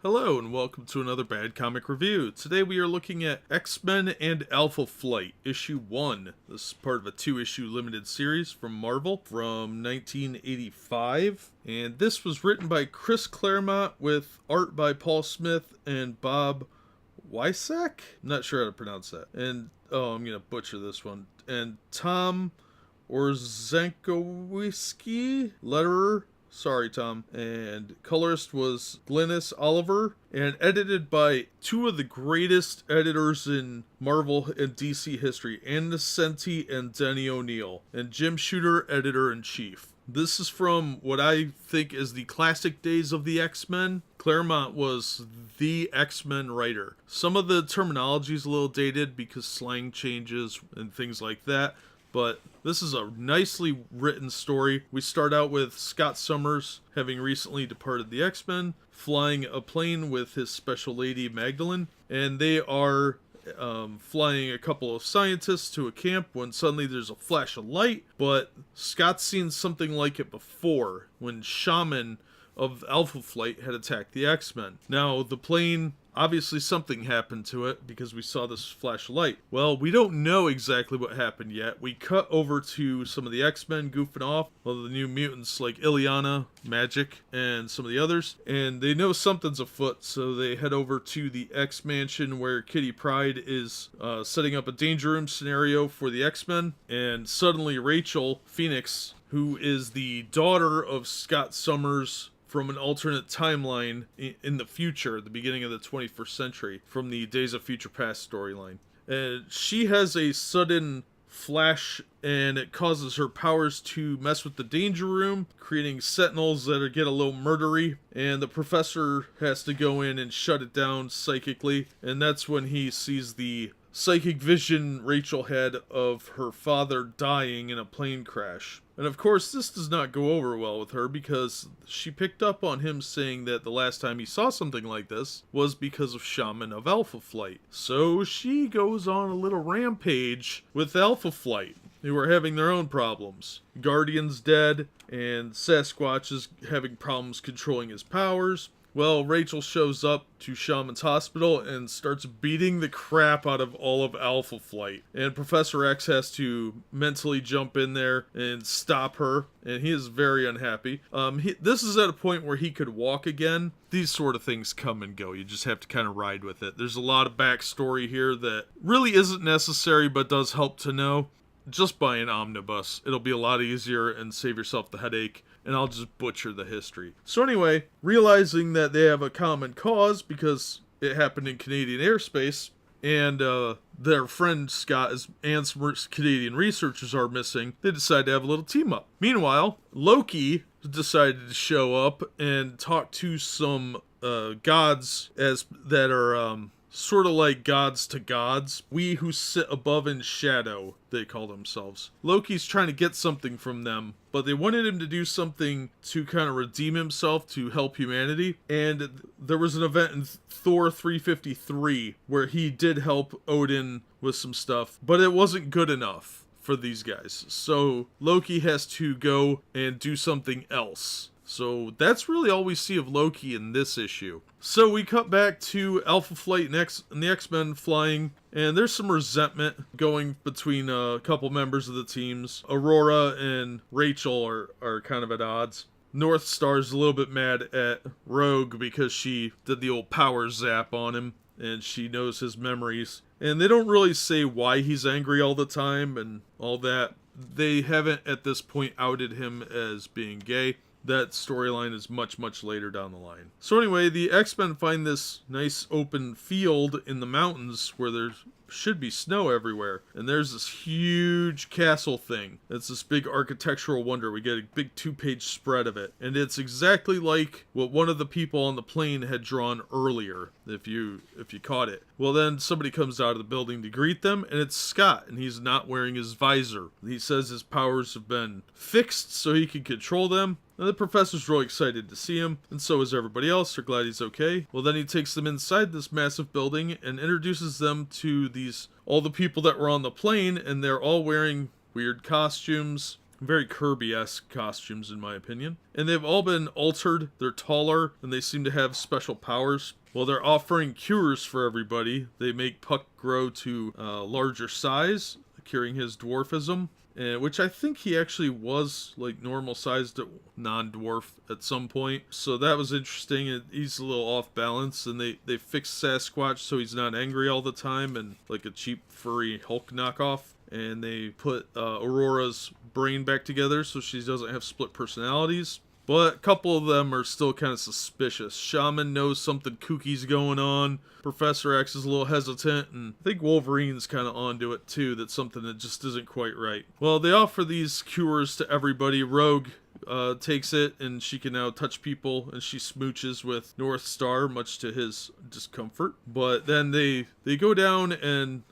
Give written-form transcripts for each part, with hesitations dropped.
Hello and welcome to another Bad Comic Review. Today we are looking at X-Men and Alpha Flight, issue 1. This is part of a 2-issue limited series from Marvel from 1985. And this was written by Chris Claremont with art by Paul Smith and Bob Wysack? I'm not sure how to pronounce that. And, I'm going to butcher this one. And Tom Orzechowski, letterer. Sorry, Tom. And colorist was Glynis Oliver, and edited by two of the greatest editors in Marvel and DC history, Ann Nocenti and Denny O'Neil, and Jim Shooter, editor-in-chief. This is from what I think is the classic days of the X-Men. Claremont was the X-Men writer. Some of the terminology is a little dated because slang changes and things like that, but this is a nicely written story. We start out with Scott Summers, having recently departed the X-Men, flying a plane with his special lady Magdalene, and they are flying a couple of scientists to a camp when suddenly there's a flash of light, but Scott's seen something like it before when Shaman of Alpha Flight had attacked the X-Men. Now, the plane, obviously something happened to it because we saw this flash of light. Well, we don't know exactly what happened yet. We cut over to some of the X-Men goofing off, well, the New Mutants like Illyana, Magic, and some of the others, and they know something's afoot, so they head over to the X-Mansion where Kitty Pryde is setting up a danger room scenario for the X-Men, and suddenly Rachel Phoenix, who is the daughter of Scott Summers from an alternate timeline in the future, the beginning of the 21st century, from the Days of Future Past storyline. And she has a sudden flash, and it causes her powers to mess with the danger room, creating sentinels that get a little murdery, and the professor has to go in and shut it down psychically, and that's when he sees the psychic vision Rachel had of her father dying in a plane crash. And of course, this does not go over well with her because she picked up on him saying that the last time he saw something like this was because of Shaman of Alpha Flight. So she goes on a little rampage with Alpha Flight, who are having their own problems. Guardian's dead, and Sasquatch is having problems controlling his powers. Well, Rachel shows up to Shaman's hospital and starts beating the crap out of all of Alpha Flight. And Professor X has to mentally jump in there and stop her, and he is very unhappy. This is at a point where he could walk again. These sort of things come and go. You just have to kind of ride with it. There's a lot of backstory here that really isn't necessary but does help to know. Just buy an omnibus. It'll be a lot easier and save yourself the headache, and I'll just butcher the history. So anyway, realizing that they have a common cause because it happened in Canadian airspace, and their friend Scott and some Canadian researchers are missing, they decide to have a little team up. Meanwhile, Loki decided to show up and talk to some gods that are sort of like gods to gods. We who sit above in shadow, they call themselves. Loki's trying to get something from them, but they wanted him to do something to kind of redeem himself to help humanity. And there was an event in Thor 353 where he did help Odin with some stuff, but it wasn't good enough for these guys. So Loki has to go and do something else. So that's really all we see of Loki in this issue. So we cut back to Alpha Flight and the X-Men flying, and there's some resentment going between a couple members of the teams. Aurora and Rachel are kind of at odds. North Star's a little bit mad at Rogue because she did the old power zap on him, and she knows his memories. And they don't really say why he's angry all the time and all that. They haven't at this point outed him as being gay. That storyline is much, much later down the line. So anyway, the X-Men find this nice open field in the mountains where there should be snow everywhere. And there's this huge castle thing. It's this big architectural wonder. We get a big 2-page spread of it. And it's exactly like what one of the people on the plane had drawn earlier, if you caught it. Well, then somebody comes out of the building to greet them, and it's Scott, and he's not wearing his visor. He says his powers have been fixed so he can control them. And the professor's really excited to see him, and so is everybody else. They're glad he's okay. Well, then he takes them inside this massive building and introduces them to all the people that were on the plane, and they're all wearing weird costumes Very Kirby-esque costumes, in my opinion. And they've all been altered. They're taller, and they seem to have special powers. Well, they're offering cures for everybody. They make Puck grow to larger size, curing his dwarfism. Which I think he actually was like normal sized non-dwarf at some point. So that was interesting. He's a little off balance, and they fixed Sasquatch so he's not angry all the time and like a cheap furry Hulk knockoff. And they put Aurora's brain back together so she doesn't have split personalities. But a couple of them are still kind of suspicious. Shaman knows something kooky's going on. Professor X is a little hesitant, and I think Wolverine's kind of onto it too, that something that just isn't quite right. Well, they offer these cures to everybody. Rogue takes it, and she can now touch people, and she smooches with North Star, much to his discomfort. But then they go down, and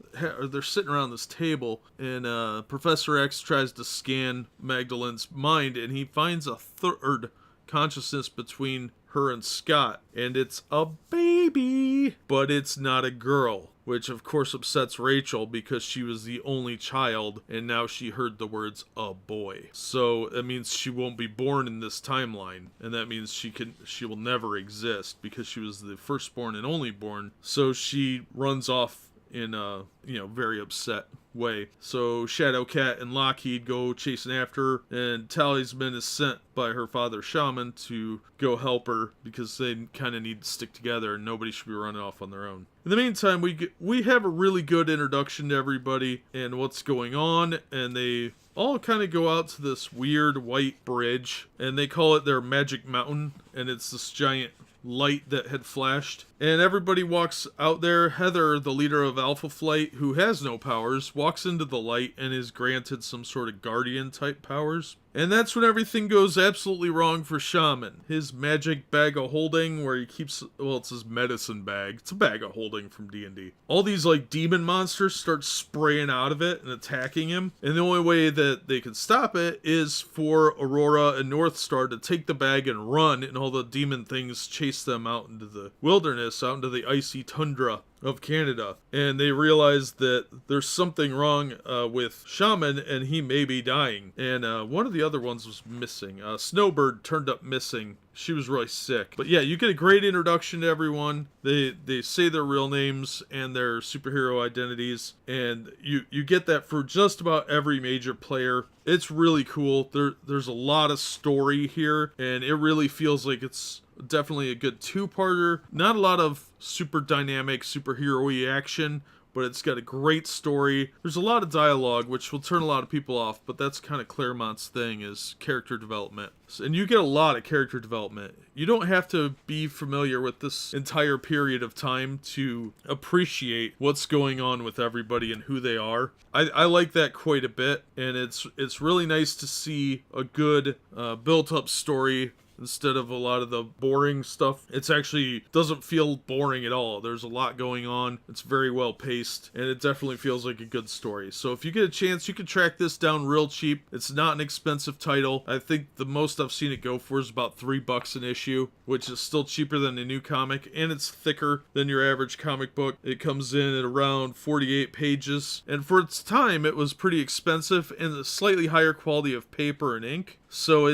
they're sitting around this table, and Professor X tries to scan Magdalen's mind, and he finds a third consciousness between her and Scott, and it's a baby, but it's not a girl, which of course upsets Rachel because she was the only child, and now she heard the words "a boy." So that means she won't be born in this timeline, and that means she will never exist because she was the firstborn and only born. So she runs off in a very upset way. So Shadowcat and Lockheed go chasing after her, and Talisman is sent by her father Shaman to go help her because they kind of need to stick together and nobody should be running off on their own. In the meantime, we have a really good introduction to everybody and what's going on, and they all kind of go out to this weird white bridge, and they call it their Magic Mountain, and it's this giant light that had flashed, and everybody walks out there. Heather, the leader of Alpha Flight, who has no powers, walks into the light and is granted some sort of guardian type powers. And that's when everything goes absolutely wrong for Shaman. His magic bag of holding, where he keeps, well, it's his medicine bag. It's a bag of holding from D&D. All these, like, demon monsters start spraying out of it and attacking him. And the only way that they can stop it is for Aurora and Northstar to take the bag and run, and all the demon things chase them out into the wilderness, out into the icy tundra of Canada. And they realize that there's something wrong with Shaman, and he may be dying. And one of the other ones was missing. Snowbird turned up missing. She was really sick. But yeah, you get a great introduction to everyone. They say their real names and their superhero identities, and you get that for just about every major player. It's really cool. There's a lot of story here, and it really feels like it's definitely a good two-parter. Not a lot of super dynamic superhero-y action, but it's got a great story. There's a lot of dialogue, which will turn a lot of people off, but that's kind of Claremont's thing, is character development. And you get a lot of character development. You don't have to be familiar with this entire period of time to appreciate what's going on with everybody and who they are. I like that quite a bit, and it's really nice to see a good built-up story instead of a lot of the boring stuff. It's actually doesn't feel boring at all. There's a lot going on. It's very well paced, and it definitely feels like a good story. So if you get a chance, you can track this down real cheap. It's not an expensive title. I think the most I've seen it go for is about $3 an issue, which is still cheaper than a new comic, and it's thicker than your average comic book. It comes in at around 48 pages, and for its time, it was pretty expensive and a slightly higher quality of paper and ink. So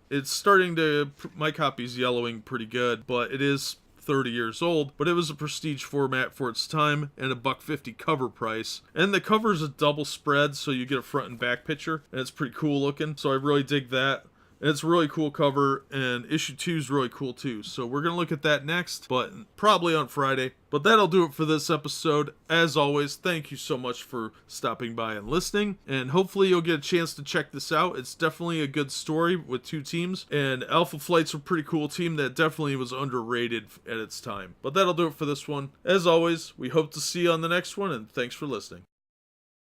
it's starting to, my copy's yellowing pretty good, but it is 30 years old, but it was a prestige format for its time, and $1.50 cover price. And the cover's a double spread, so you get a front and back picture, and it's pretty cool looking, so I really dig that. And it's a really cool cover, and issue 2 is really cool too. So we're going to look at that next, but probably on Friday. But that'll do it for this episode. As always, thank you so much for stopping by and listening. And hopefully you'll get a chance to check this out. It's definitely a good story with 2 teams. And Alpha Flight's a pretty cool team that definitely was underrated at its time. But that'll do it for this one. As always, we hope to see you on the next one, and thanks for listening.